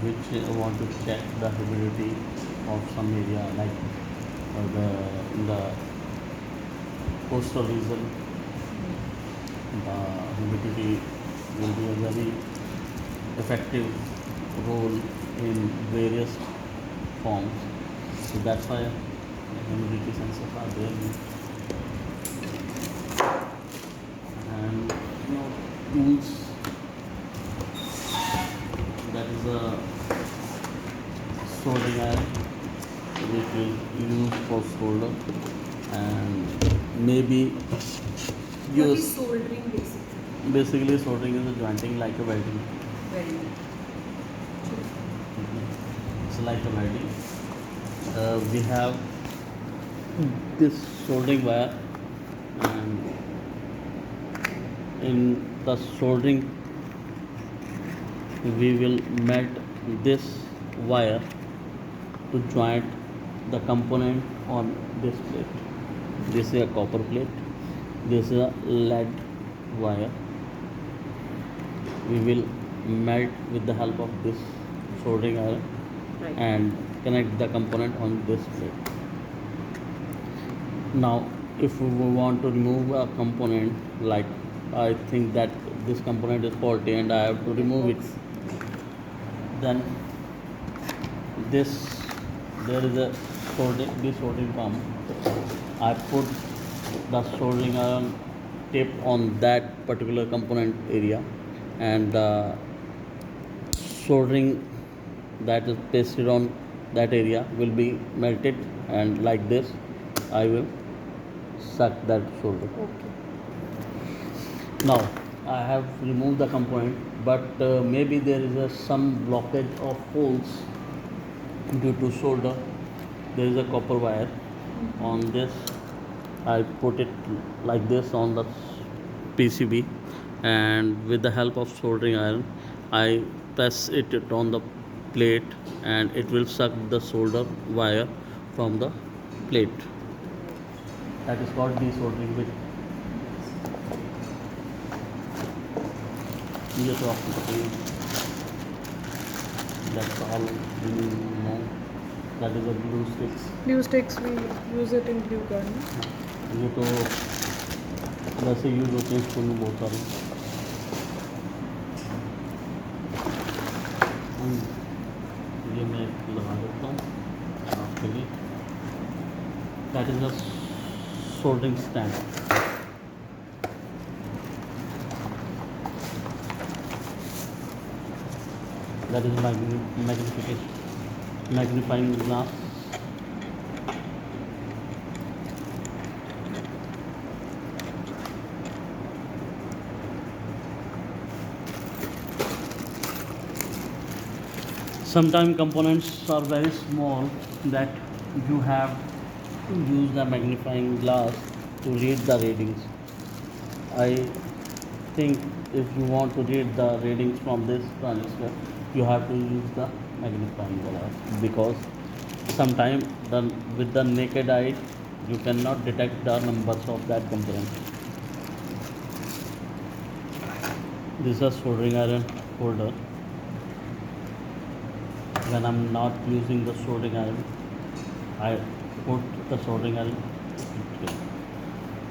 which want to check the humidity of some area, like the in the coastal region, the humidity will be a very effective role in various forms. So that's why humidity sensors are there. And tools, that is a soldering iron which is used for solder, and maybe What use is soldering basically? basically soldering is a jointing like a welding. Welding. It's like a welding. We have this soldering wire, and in the soldering we will melt this wire to join the component on this plate. This is a copper plate, this is a lead wire. We will melt with the help of this soldering iron, Right. and connect the component on this plate. Now if we want to remove a component, like I think that this component is faulty and I have to remove it, then this there is a soldering pump. I put the soldering iron tape on that particular component area, and soldering that is pasted on that area will be melted, and like this I will suck that solder. Okay. Now I have removed the component, but maybe there is some blockage of holes due to solder. There is a copper wire on this. I put it like this on the PCB, and with the help of soldering iron I press it on the plate, and it will suck the solder wire from the plate. That is called desoldering bit. ये तो आपको पता ही है. That's all you know. That is a glue sticks. Glue sticks, we use it in glue gun. ये तो वैसे use होते हैं स्कूल में बहुत सारे. ये मैं लगा देता हूँ आपके लिए. That is a soldering stand. That is magnifying glass. Sometimes components are very small that you have to use the magnifying glass to read the readings. I think if you want to read the readings from this transistor, you have to use the magnifying glass, because sometimes with the naked eye you cannot detect the numbers of that component. This is a soldering iron holder. When I'm not using the soldering iron, I put the soldering iron here,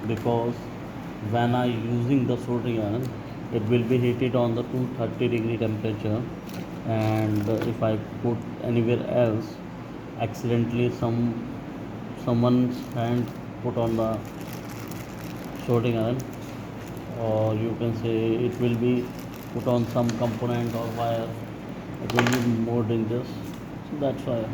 because when I using the soldering iron, it will be heated on the 230-degree temperature, and if I put anywhere else, accidentally someone's hand put on the soldering iron, or you can say it will be put on some component or wire, it will be more dangerous. So that's why.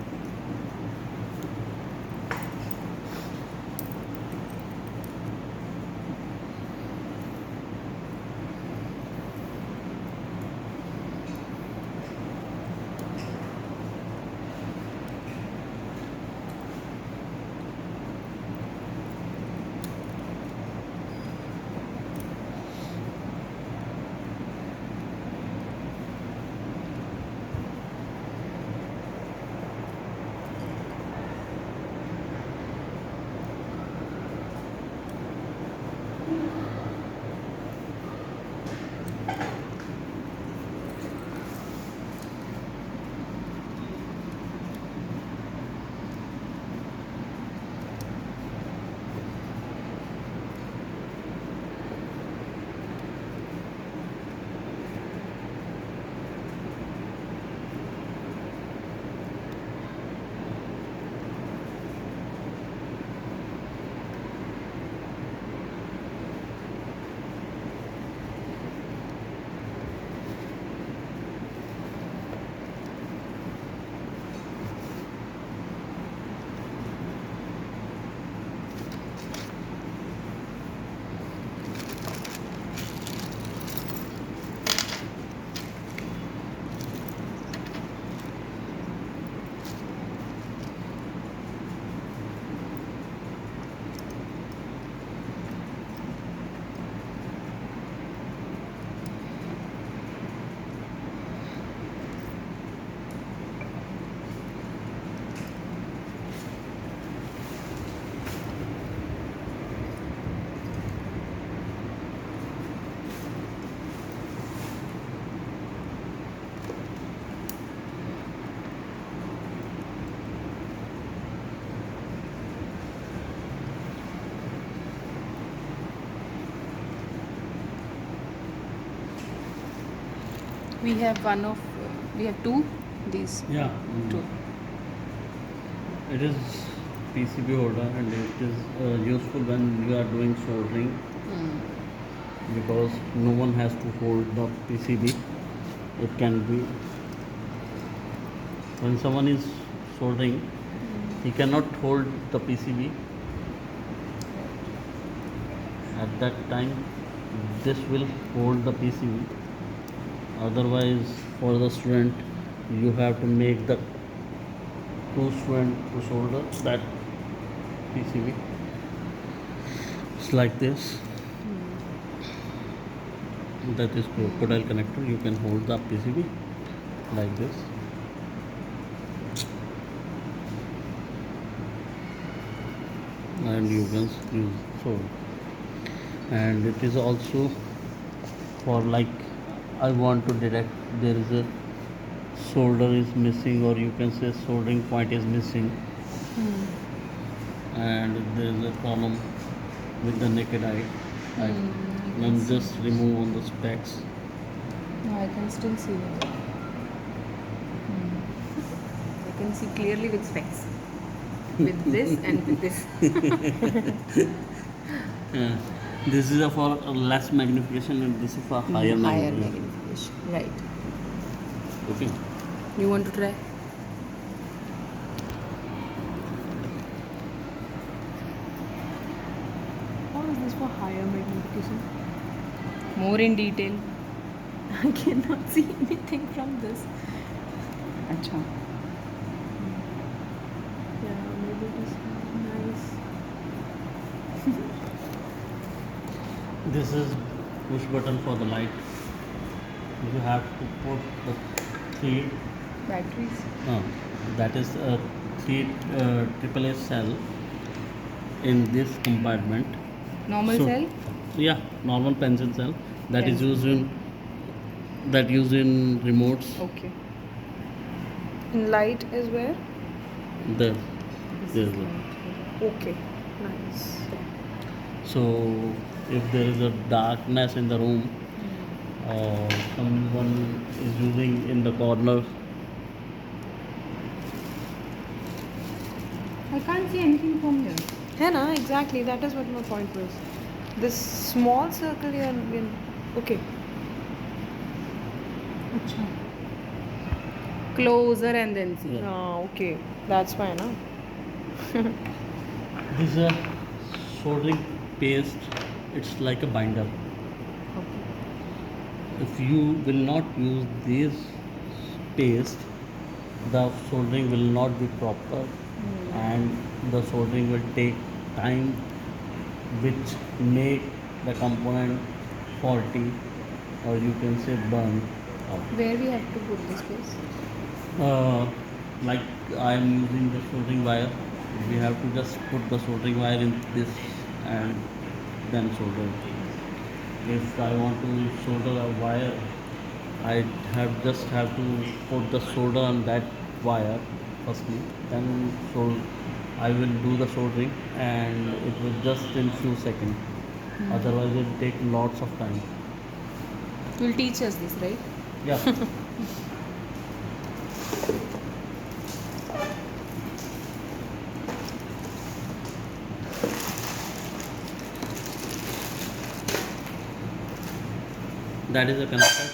We have we have two, these Yeah. two. It is PCB holder and it is useful when you are doing soldering Mm. because no one has to hold the PCB. It can be when someone is soldering, he cannot hold the PCB. At that time, this will hold the PCB. Otherwise, for the student, you have to make the two student to solder that PCB. It's like this. That is crocodile connector. You can hold the PCB like this. And you can use so. And it is also for like I want to detect there is a solder is missing or you can say soldering point is missing and there is a column with the naked eye. I can just remove on the specs. No, I can still see it. I can see clearly with specs. With this and with this. This is a for less magnification and this is for higher Higher magnification. magnification. Right. Okay. You want to try? How is this for higher magnification? More in detail. I cannot see anything from this. Acha. Yeah, maybe it is nice. This is push button for the light. You have to put the three. Batteries. That is a three AAA cell in this compartment. Normal So- cell? Yeah, normal pencil cell that is Pencil. used in remotes. Okay. In light is where? There, there is Okay. Nice. so if there is a darkness in the room, someone is using in the corner. I can't see anything from here. Hannah, exactly. That is what my point was. This small circle here. Okay. Acha. Closer and then see. Yeah. Ah, okay. That's fine, huh? This is a soldering paste. It's like a binder. If you will not use this paste, the soldering will not be proper and the soldering will take time which make the component faulty or you can say burn out. Where we have to put this place? Like I am using the soldering wire, we have to just put the soldering wire in this and then solder. If I want to solder a wire, I have to put the solder on that wire firstly, then I will do the soldering and it will just in few seconds. Otherwise it will take lots of time. You'll teach us this, right? Yeah. That is a connector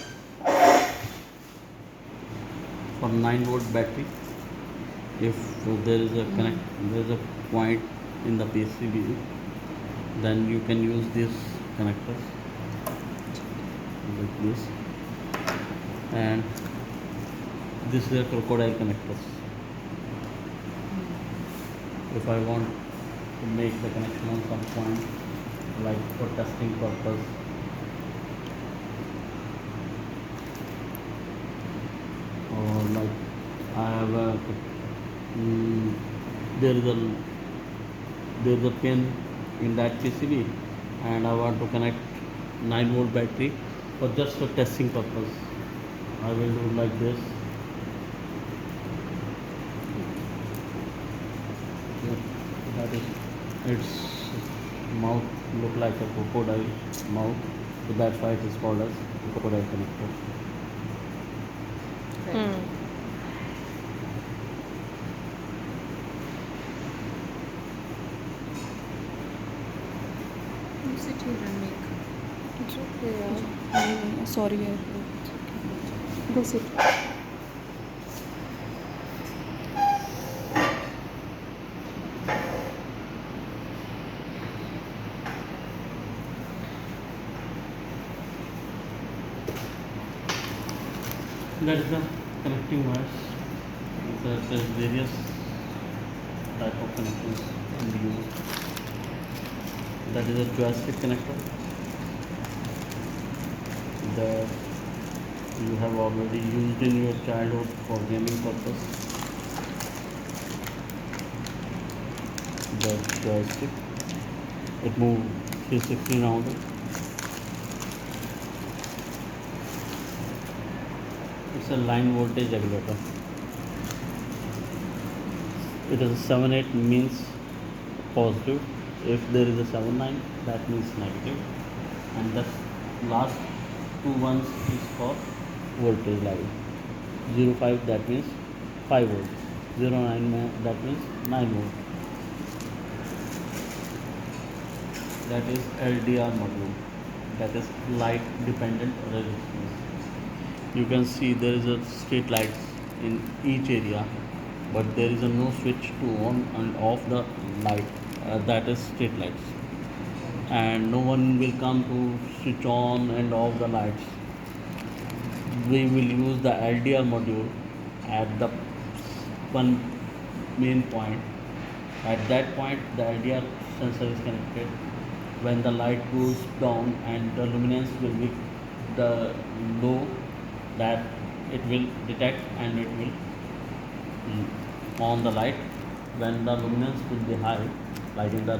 for 9-volt battery. If there is a point in the PCB, then you can use this connector like this, and this is a crocodile connector. If I want to make the connection on some point, like for testing purpose, or like I have a there is a pin in that PCB and I want to connect 9-volt battery for just for testing purpose. I will do like this. Yeah, that is its mouth look like a crocodile mouth, so that's why it is called as crocodile connector. Hmm. You sit here and make. It's okay, yeah. Sorry, Go sit. That is the connecting wires. There's various type of connections in the use. That is a joystick connector that you have already used in your childhood for gaming purpose. The joystick, it moves 360 around it. It's a line voltage regulator. It is a 7-8 means positive. If there is a 7-9, that means negative. And the last two ones is for voltage level. 0.5 that means 5 volts. 0.9 that means 9 volts. That is LDR module. That is light dependent resistance. You can see there is a street lights in each area, but there is a no switch to on and off the light. That is street lights, and no one will come to switch on and off the lights. We will use the LDR module at the one main point. At that point, the LDR sensor is connected. When the light goes down and the luminance will be the low, that it will detect and it will on the light. When the luminance will be high, like in the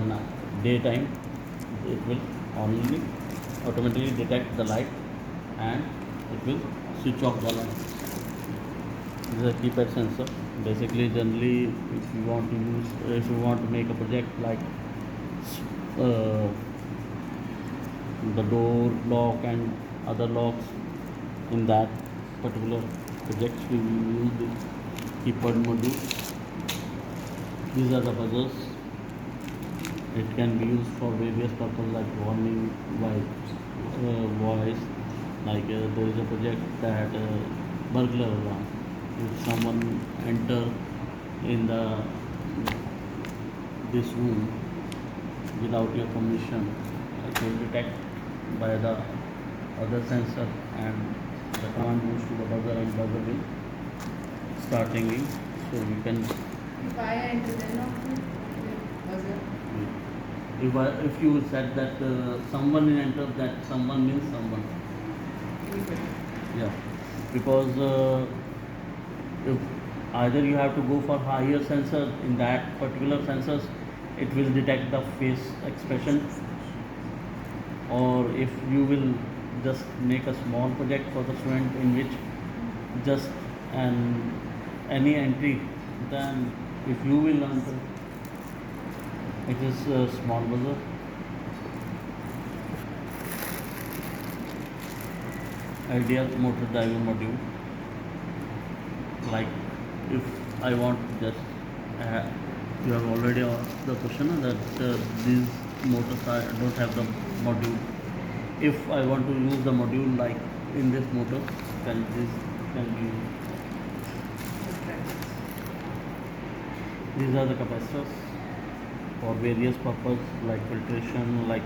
daytime, it will only automatically detect the light and it will switch off the light. This is a keypad sensor. Basically, generally, if you want to use, if you want to make a project like uh, the door lock and other locks, in that particular project, we will use this keypad module. These are the buzzers. It can be used for various purposes like warning voice. Like there is a project that burglar alarm. If someone enter in the this room without your permission, it will detect by the other sensor, and the command goes to the buzzer and buzzer will start ringing. So we can if you said that someone will enter, that someone means someone. Yeah, because if either you have to go for higher sensor, in that particular sensors it will detect the face expression, or if you will just make a small project for the student in which just an any entry, then if you will enter, it is a small buzzer. Ideal motor driver module. Like if I want just you have already asked the question that these motors don't have the module. If I want to use the module like in this motor, then this can be used. These are the capacitors for various purpose like filtration, like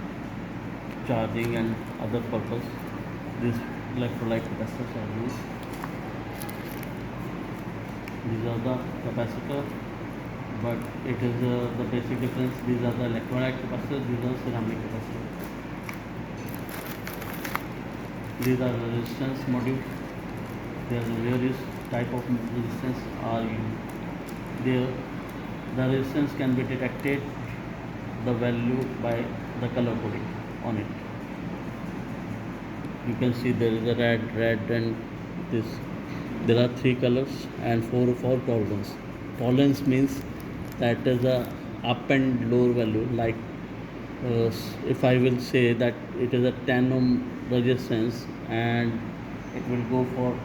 charging and other purpose. These electrolyte capacitors are used. These are the capacitor, but it is the basic difference. These are the electrolyte capacitors, these are ceramic capacitors. These are the resistance module. There are various type of resistance are used. There, the resistance can be detected the value by the color coding on it. You can see there is a red and this. There are 3 colors and 4 tolerance. Tolerance means that is a up and lower value. Like if I will say that it is a 10 ohm resistance and it will go for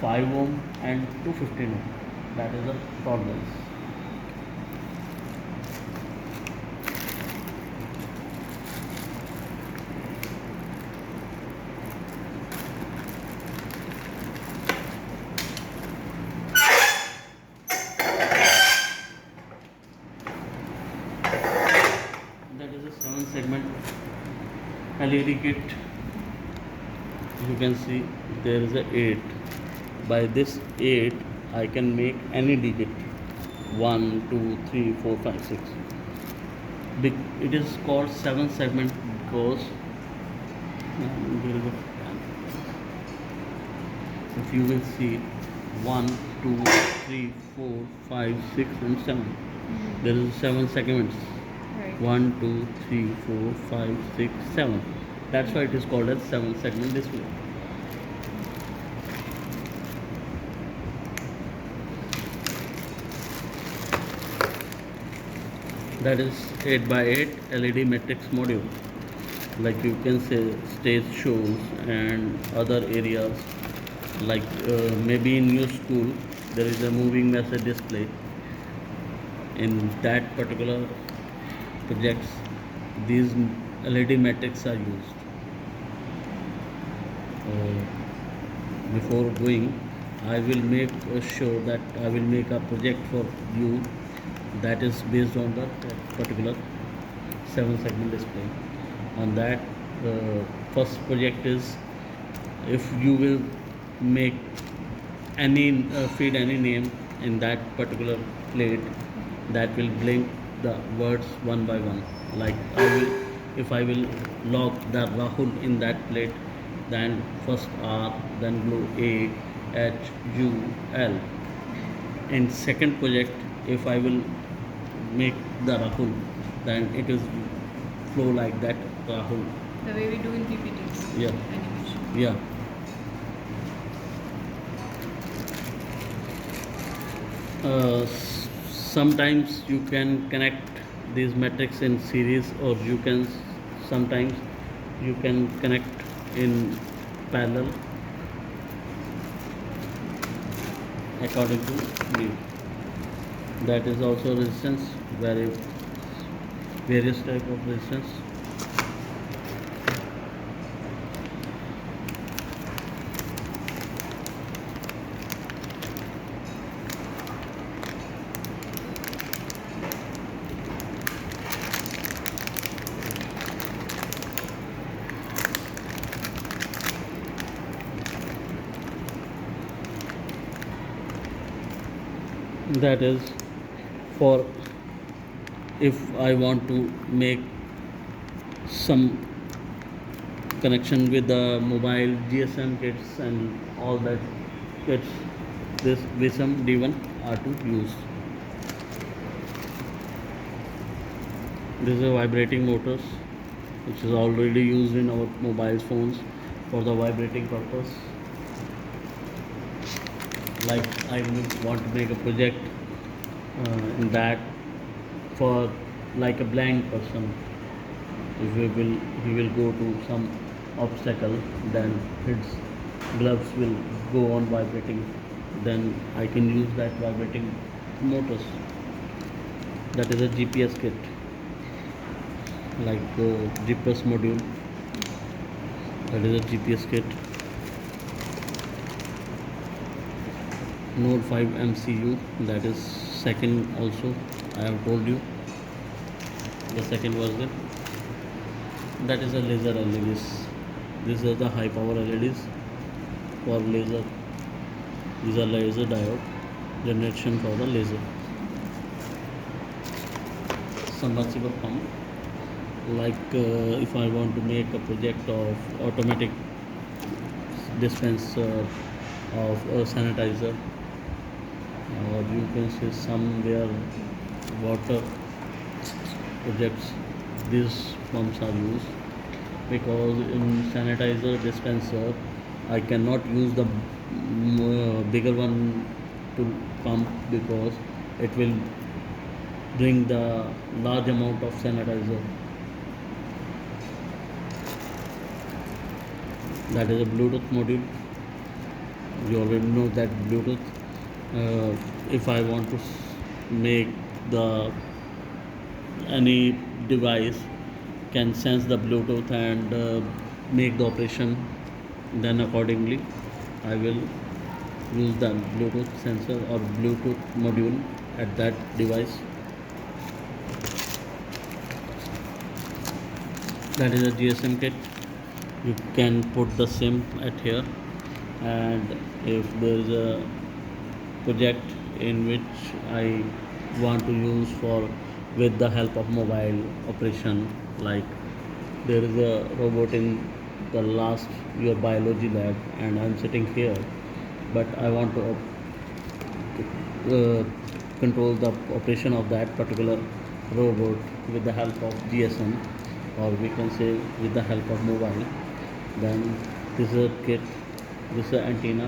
5 ohm and 215 ohm. That is the tolerance. That is a 7 segment LED kit. You can see there is a 8. By this 8 I can make any digit 1, 2, 3, 4, 5, 6. It is called 7 segment because there is a, if you will see 1, 2, 3, 4, 5, 6 and 7. There is 7 segments. Right. 1, 2, 3, 4, 5, 6, 7. That's why it is called as 7 segment display. That is 8 by 8 LED matrix module. Like you can say stage shows and other areas, like maybe in your school there is a moving message display. In that particular projects, these LED matrix are used. Before going, I will make sure that I will make a project for you that is based on the particular 7 segment display. On that, first project is, if you will make any feed any name in that particular plate, that will blink the words one by one. Like if I will log the Rahul in that plate, then first R, then blue A, H, U, L. In second project, if I will make the Rahul, then it is flow like that Rahul. The way we do in PPTs. Yeah. Animation. Yeah. Sometimes you can connect these metrics in series, or you can sometimes you can connect in parallel according to need. That is also resistance, various type of resistance. That is for if I want to make some connection with the mobile GSM kits and all that kits, this VSM D1 are to use. This is a vibrating motors which is already used in our mobile phones for the vibrating purpose. Like I want to make a project in that for like a blind person. If he will go to some obstacle, then his gloves will go on vibrating. Then I can use that vibrating motors. That is a GPS kit, like GPS module. That is a GPS kit. Node 5 MCU, that is second also, I have told you the second version. That is a laser LEDs. These are the high power LEDs for laser. These are laser diode generation for the laser. Submersible pump, like if I want to make a project of automatic dispenser of a sanitizer, or you can say somewhere water projects, these pumps are used. Because in sanitizer dispenser I cannot use the bigger one to pump, because it will bring the large amount of sanitizer. That is a Bluetooth module. You already know that Bluetooth. If I want to make the any device can sense the Bluetooth and make the operation, then accordingly I will use the Bluetooth sensor or Bluetooth module at that device. That is a GSM kit. You can put the SIM at here, and if there is a project in which I want to use for with the help of mobile operation, like there is a robot in the last your biology lab and I'm sitting here, but I want to control the operation of that particular robot with the help of GSM, or we can say with the help of mobile. Then this is a kit, this is an antenna,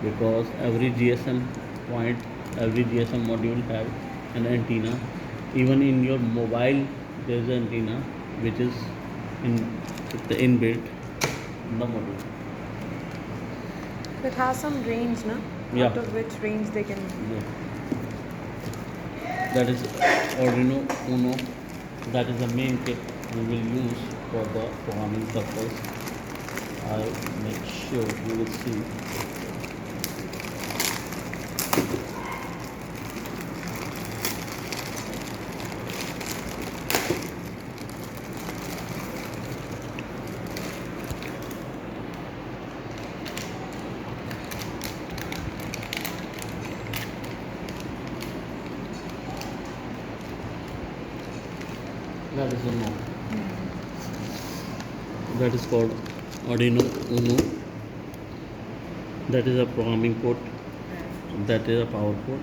because every GSM point, every GSM module have an antenna. Even in your mobile, there is an antenna which is in the inbuilt in the module. It has some range, na? Yeah. Out of which range they can. Yeah. That is Arduino Uno. That is the main kit we will use for the programming purpose. I'll make sure you will see. That is a no. That is called Arduino Uno. That is a programming port. That is a power port.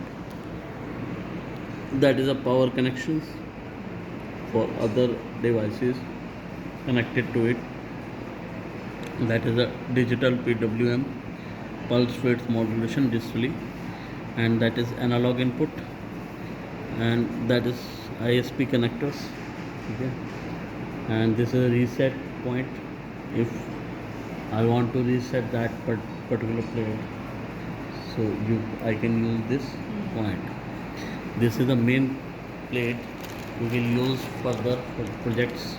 That is a power connections for other devices connected to it. That is a digital PWM, pulse width modulation display, and that is analog input, and that is ISP connectors. Okay, and this is a reset point. If I want to reset that particular plate, so I can use this point. This is the main plate we will use further for projects,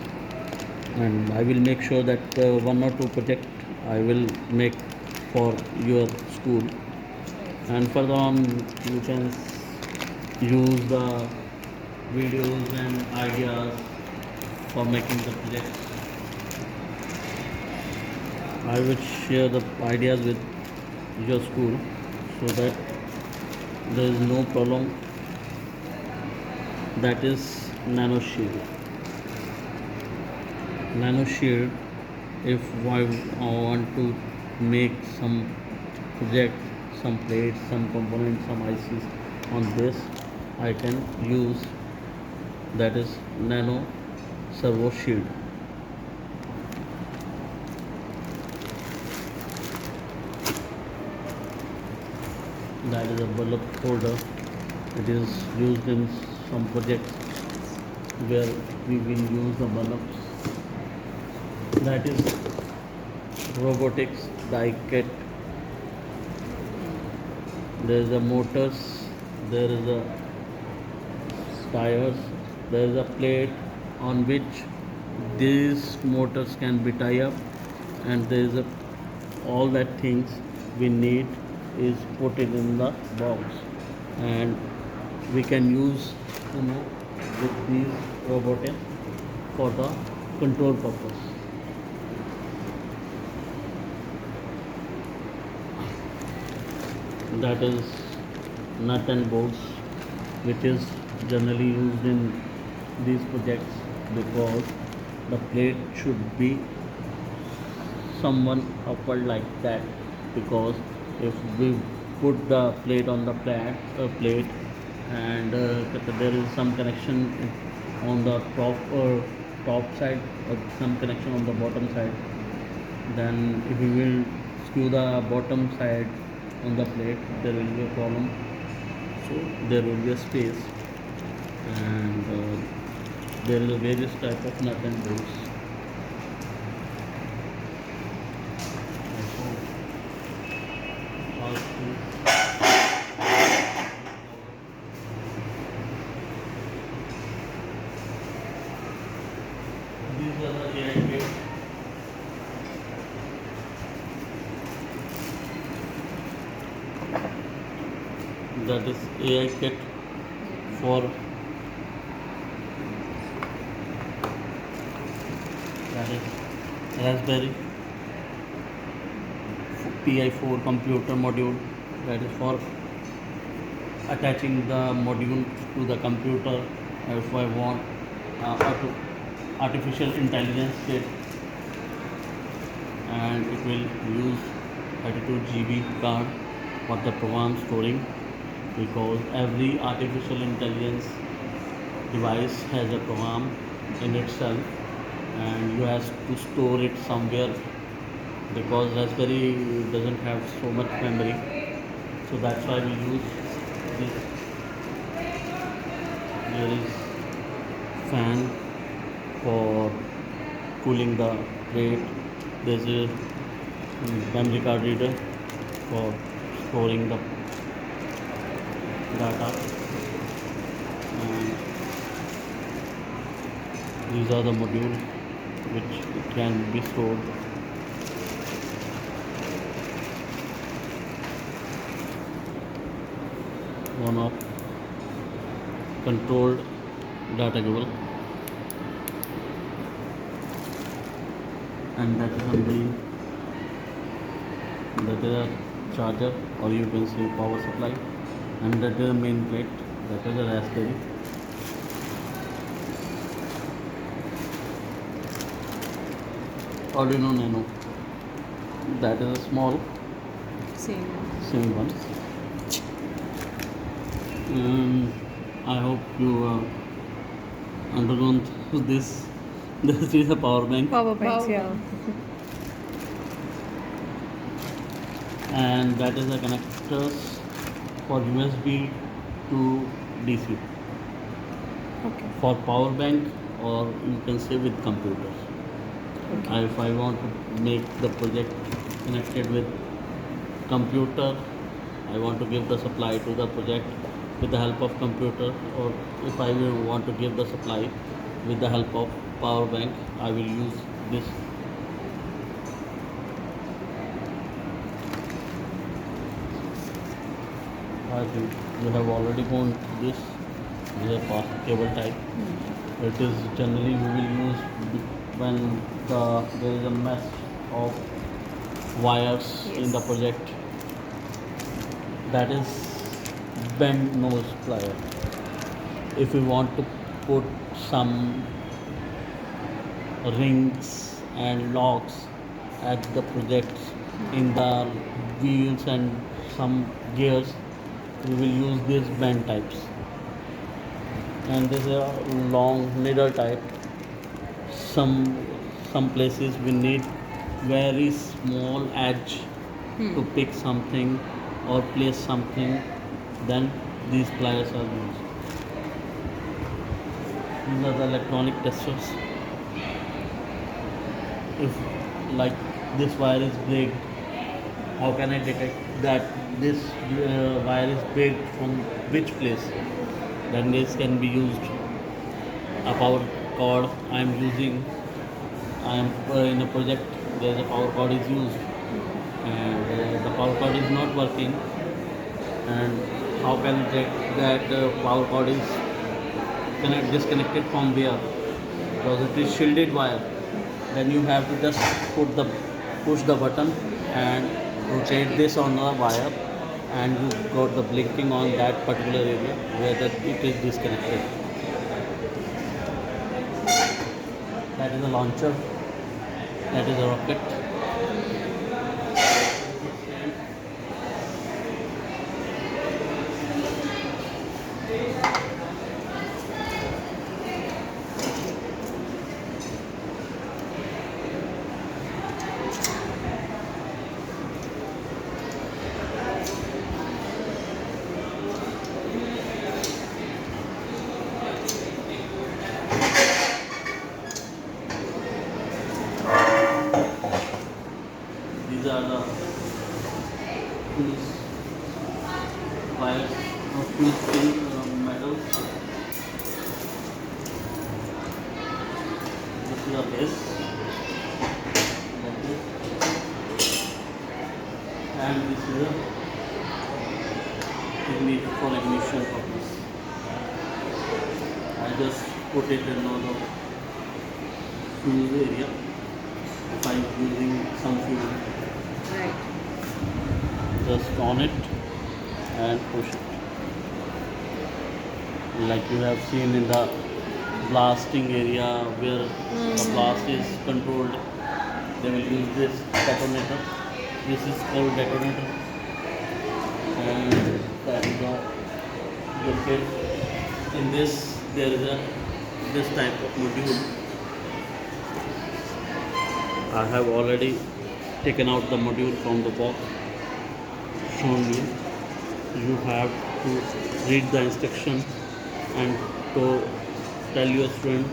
and I will make sure that one or two project I will make for your school, and further on you can use the videos and ideas for making the projects. I will share the ideas with your school so that there is no problem. That is nano shield. Nano shield, if I want to make some project, some plates, some components, some ICs on this, I can use. That is nano servo shield. That is a bulb holder. It is used in some projects where we will use the bulbs. That is robotics die kit. There is a motors, there is a tires, there is a plate on which these motors can be tied up, and there is a all that things we need is put it in the box, and we can use with these robotics for the control purpose. That is nut and bolts, which is generally used in these projects, because the plate should be someone upward like that, because if we put the plate on the plate and there is some connection on the top side or some connection on the bottom side, then if we will screw the bottom side on the plate, there will be a problem. So there will be a space, and there is a various type of nut and bolts. that is AI kit for that is Raspberry Pi 4 computer module, that is for attaching the module to the computer. If I want artificial intelligence kit, and it will use 32 GB card for the program storing, because every artificial intelligence device has a program in itself, and you have to store it somewhere, because Raspberry doesn't have so much memory. So that's why we use this. There is fan for cooling the plate. There's a memory card reader for storing the data, and these are the modules which can be stored. One of controlled data cable, and that is something, that is a charger, or you can say power supply, and that is the main plate, that is a Raspberry. Arduino Nano, that is a small Same. same one. I hope you undergone through this. This is a power bank, Power banks, Power yeah. bank. and that is the connectors for USB to DC, Okay. for power bank, or you can say with computers. If I want to make the project connected with computer, I want to give the supply to the project with the help of computer, or if I will want to give the supply with the help of power bank, I will use this. I think you have already gone through this. This is a fast cable type. It is generally we will use when there is a mess of wires in the Yes. project. That is bend nose plier. If we want to put some rings and locks at the projects in the wheels and some gears, we will use these bend types. And this is a long needle type. some some places we need very small edge to pick something or place something, then these pliers are used. These are the electronic testers. If like this wire is big, how can I detect that this wire is big from which place? Then this can be used. A power cord I am using, I am in a project, there is a power cord is used, and the power cord is not working, and how can I check that power cord is disconnected from where, because it is shielded wire. Then you have to just push the button and rotate this on the wire, and you got the blinking on that particular area where it is disconnected. That is a launcher, that is a rocket. These are the fuse wires of fuse pin metal. This is a base, like this, and this is a for ignition purpose. I just put it in the fuse area if I'm using some fuel. Right. Just on it and push it. Like you have seen in the blasting area where the blast is controlled, they will use this detonator. This is called detonator, and that is the located in this. There is a this type of module. I have already taken out the module from the box, shown you. You have to read the instruction and to tell your student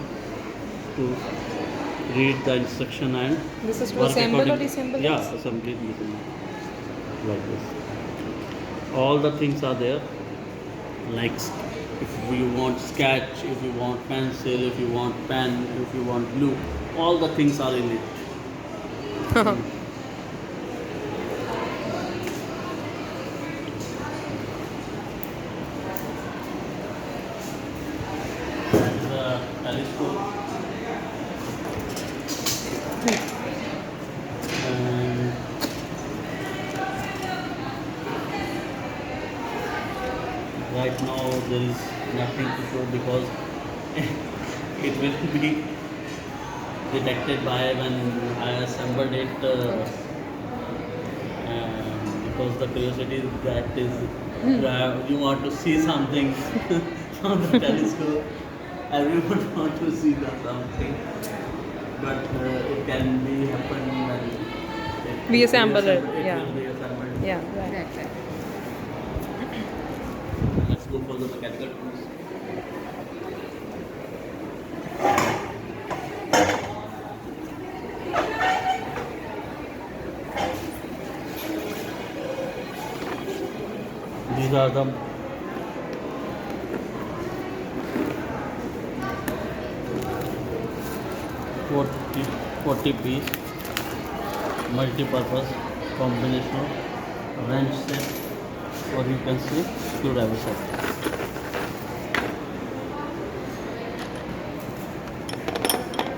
to read the instruction and This is to work assemble or according. disassemble Yeah, this? assembly and disassemble. Like this. All the things are there. Like if you want sketch, if you want pencil, if you want pen, if you want glue, all the things are in it. That's the telescope. And right now there is nothing to show because it will be detected by when I assembled it. Because the curiosity that is you want to see something from the telescope. Everyone want to see that something, but it can be happen when We assemble it, It yeah. will be assembled. Yeah, right. Right, right. Let's go for the mechanical tools. These are the forty piece multi-purpose combination wrench set, or you can say screwdriver set.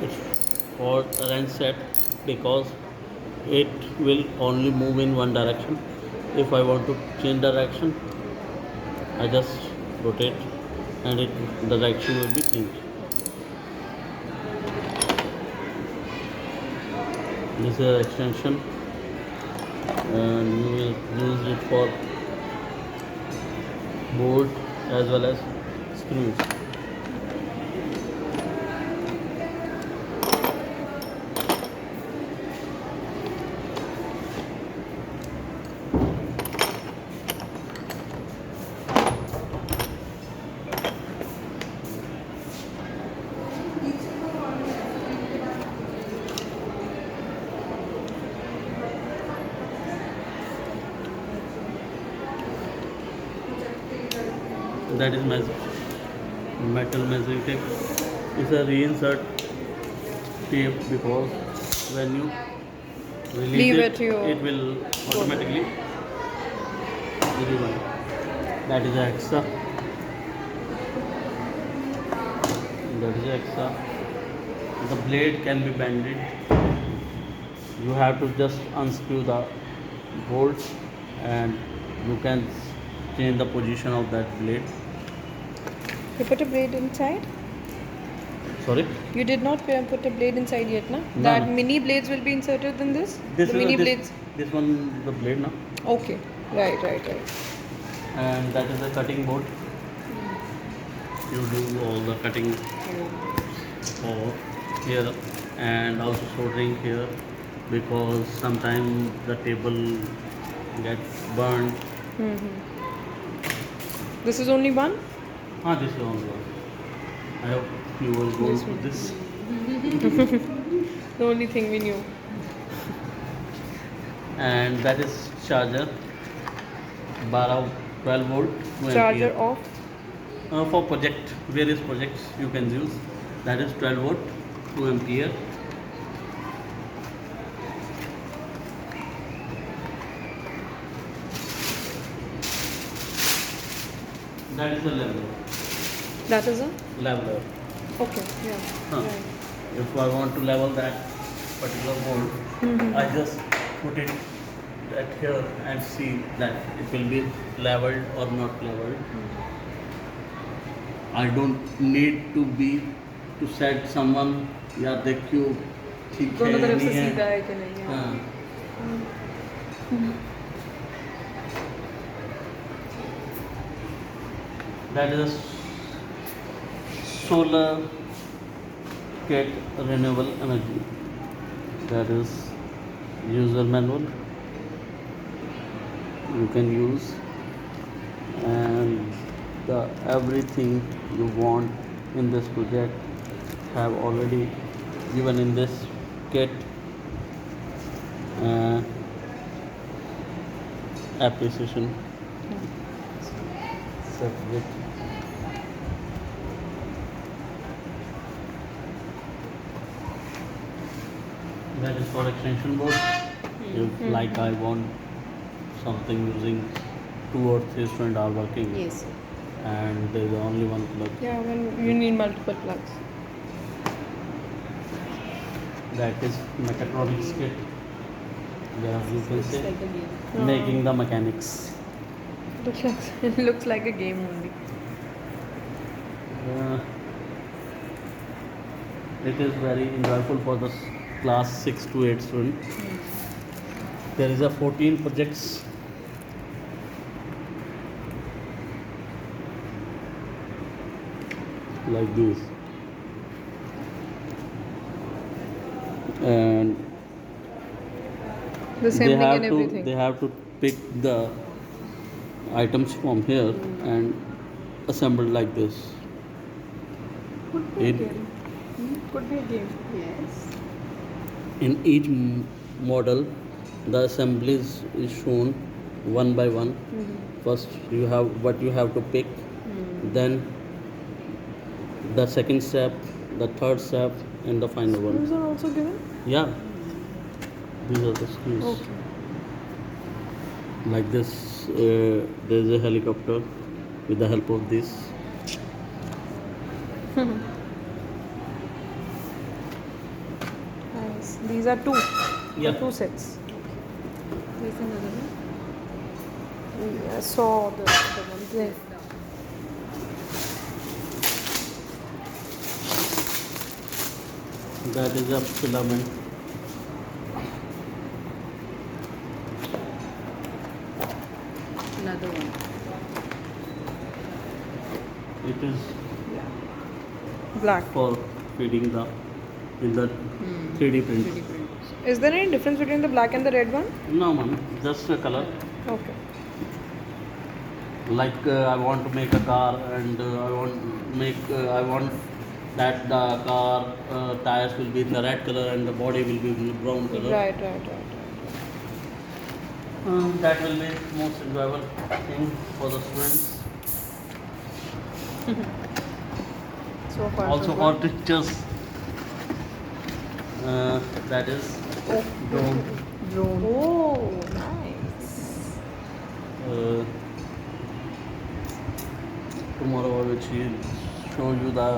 It's called a wrench set because it will only move in one direction. If I want to change direction, I just rotate and the direction will be changed. This is an extension and you will use it for bolt as well as screws. That is metal measuring tape. It's a reinsert tape because when you release Leave it, it, you- it will automatically rewind. That is extra. That is extra. The blade can be bended. You have to just unscrew the bolts and you can change the position of that blade. You put a blade inside? Sorry. You did not put a blade inside yet, na? No, That no. mini blades will be inserted in this? This The is mini this, blades? This one the blade now, Okay. Right. and that is the cutting board. You do all the cutting for here and also soldering here because sometimes the table gets burned. This is only one? This is only one. I hope you will go This to one. this. The only thing we knew. And that is charger 12 volt 2 Charger ampere. off. For various projects you can use. That is 12 volt 2 ampere. That is a leveler. That is a. Leveler. Okay. Yeah. Huh. Right. If I want to level that particular board, Mhm. I just put it at here and see that it will be leveled or not leveled. I don't need to be to set someone या देखियो ठीक है दोनों तरफ से नहीं सीधा है है कि नहीं है. हाँ that is a solar kit renewable energy, that is user manual you can use, and the everything you want in this project have already given in this kit. Appreciation certificate. That is for extension board. If like I want something using 2 or 3 students are working Yes. and there is only one plug, Yeah, when you need multiple plugs. that is mechatronics kit. Yeah, you can It's say like a game. making the mechanics. It looks like a game only. Uh, it is very enjoyable for the class 6 to 8 student. There is a 14 projects. Like this, and The same they thing have in to everything. they have to pick the items from here and assemble like this. Could be a In, game. Could be a game. Yes. in each model, the assemblies is shown one by one. First, you have what you have to pick, then the second step, the third step, and the final one. Screws are also given. Yeah, these are the screws. Okay. Like this, there is a helicopter with the help of this. Nice. These are two. Yeah. Two sets. There's another one. I saw the ones there. That is a filament. Another one. It is Black. for feeding the in the 3D print. 3D print. Is there any difference between the black and the red one? No, man, just a color. Okay. Like I want to make a car, and I want that the car tires will be in the red color and the body will be in the brown color. Right. That will be most enjoyable thing for the students. So far. Also so for good. teachers. That is drone. Drone. Oh, nice. Uh, tomorrow I will show you the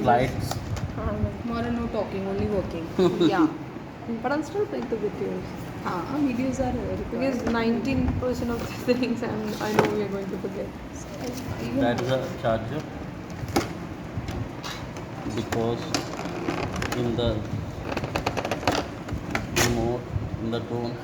flights. Tomorrow no talking, only working. Yeah. But I'll still make the videos. Videos are Because required. 19% of the things I know we are going to forget. Even That is a charger, because in the remote in the drone